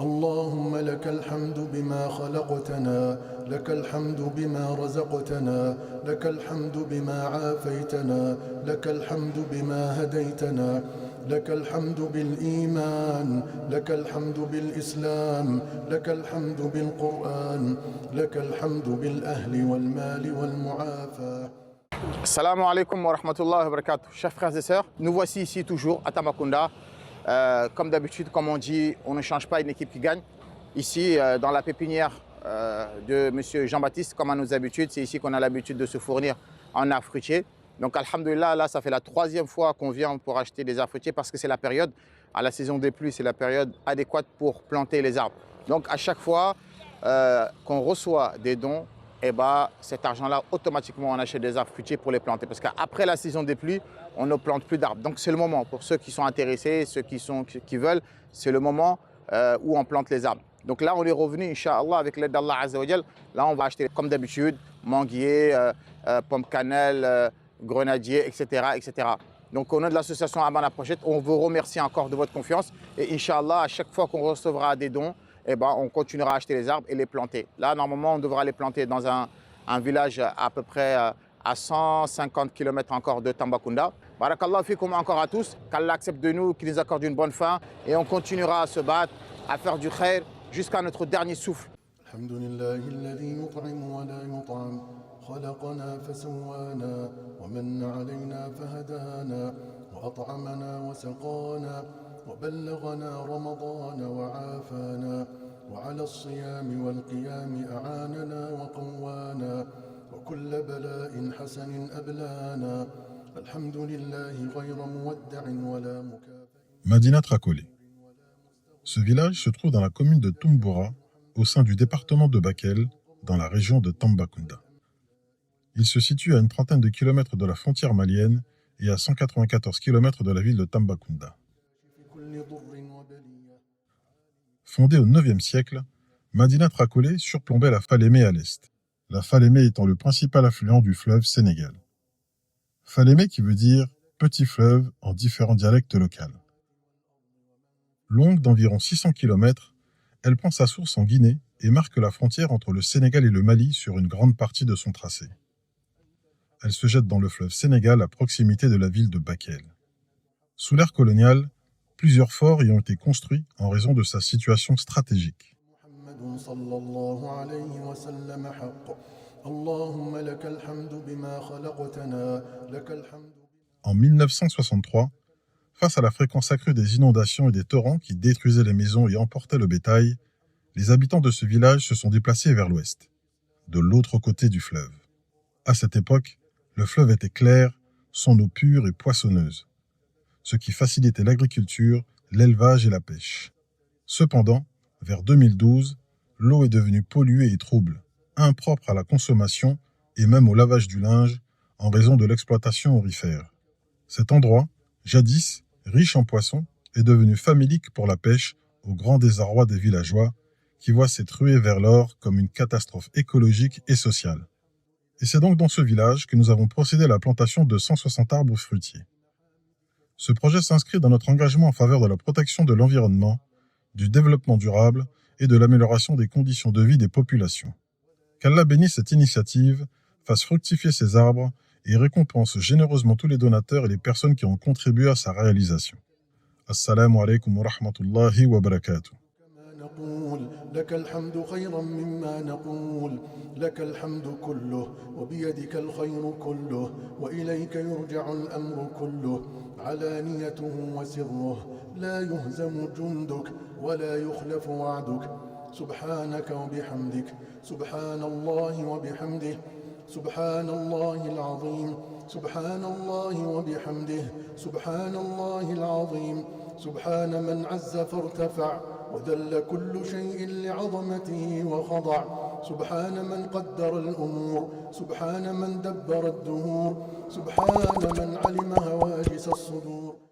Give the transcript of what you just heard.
اللهم لك الحمد بما خلقتنا، لك الحمد بما رزقتنا، لك الحمد بما عافيتنا، لك الحمد بما هديتنا، لك الحمد بالإيمان، لك الحمد بالإسلام، لك الحمد بالقرآن، لك الحمد بالأهل والمال والمعافاة. Assalamu alaikum wa rahmatullahi wa barakatuh. Chers frères et sœurs, nous voici ici toujours à Tambacounda. Comme d'habitude, comme on dit, on ne change pas une équipe qui gagne. Ici, dans la pépinière de M. Jean-Baptiste, comme à nos habitudes, c'est ici qu'on a l'habitude de se fournir en arbres fruitiers. Donc, alhamdoulilah, là, ça fait la 3e fois qu'on vient pour acheter des arbres fruitiers parce que c'est la période, à la saison des pluies, c'est la période adéquate pour planter les arbres. Donc, à chaque fois qu'on reçoit des dons, et cet argent-là, automatiquement, on achète des arbres fruitiers pour les planter. Parce qu'après la saison des pluies, on ne plante plus d'arbres. Donc c'est le moment, pour ceux qui sont intéressés, ceux qui veulent, c'est le moment où on plante les arbres. Donc là, on est revenu, Inch'Allah, avec l'aide d'Allah Azza wa Jal. Là, on va acheter, comme d'habitude, manguier, pomme cannelle, grenadier, etc., etc. Donc au nom de l'association Amana Project, on vous remercie encore de votre confiance. Et Inch'Allah, à chaque fois qu'on recevra des dons, on continuera à acheter les arbres et les planter. Là, normalement, on devra les planter dans un village à peu près à 150 km encore de Tambacounda. Barakallahu fikoum encore à tous, qu'Allah accepte de nous, qu'il nous accorde une bonne fin et on continuera à se battre, à faire du khair jusqu'à notre dernier souffle. خلقنا فسوانا ومن علينا فهدانا وأطعمنا وسقانا وبلغنا رمضان وعافانا وعلى الصيام والقيام أعاننا وقوانا وكل بلاء حسن أبلانا الحمد لله غير مودع ولا مكافئ. Madinat Rakolé. Ce village se trouve dans la commune de Toumbora, au sein du département de Bakel, dans la région de Tambacounda. Il se situe à une trentaine de kilomètres de la frontière malienne et à 194 kilomètres de la ville de Tambacounda. Fondée au IXe siècle, Madinat Rakolé surplombait la Falémé à l'est, la Falémé étant le principal affluent du fleuve Sénégal. Falémé qui veut dire petit fleuve en différents dialectes locaux. Longue d'environ 600 km, elle prend sa source en Guinée et marque la frontière entre le Sénégal et le Mali sur une grande partie de son tracé. Elle se jette dans le fleuve Sénégal à proximité de la ville de Bakel. Sous l'ère coloniale, plusieurs forts y ont été construits en raison de sa situation stratégique. En 1963, face à la fréquence accrue des inondations et des torrents qui détruisaient les maisons et emportaient le bétail, les habitants de ce village se sont déplacés vers l'ouest, de l'autre côté du fleuve. À cette époque, le fleuve était clair, son eau pure et poissonneuse, ce qui facilitait l'agriculture, l'élevage et la pêche. Cependant, vers 2012, l'eau est devenue polluée et trouble, impropre à la consommation et même au lavage du linge en raison de l'exploitation aurifère. Cet endroit, jadis riche en poissons, est devenu famélique pour la pêche au grand désarroi des villageois qui voient cette ruée vers l'or comme une catastrophe écologique et sociale. Et c'est donc dans ce village que nous avons procédé à la plantation de 160 arbres fruitiers. Ce projet s'inscrit dans notre engagement en faveur de la protection de l'environnement, du développement durable et de l'amélioration des conditions de vie des populations. Qu'Allah bénisse cette initiative, fasse fructifier ces arbres et récompense généreusement tous les donateurs et les personnes qui ont contribué à sa réalisation. Assalamu alaikum wa rahmatullahi wa barakatuh. لك الحمد خيرا مما نقول لك الحمد كله وبيدك الخير كله وإليك يرجع الأمر كله علانيته وسره لا يهزم جندك ولا يخلف وعدك سبحانك وبحمدك سبحان الله وبحمده سبحان الله العظيم سبحان الله وبحمده سبحان الله العظيم سبحان من عز فارتفع وذل كل شيء لعظمته وخضع سبحان من قدر الأمور سبحان من دبر الدهور سبحان من علم هواجس الصدور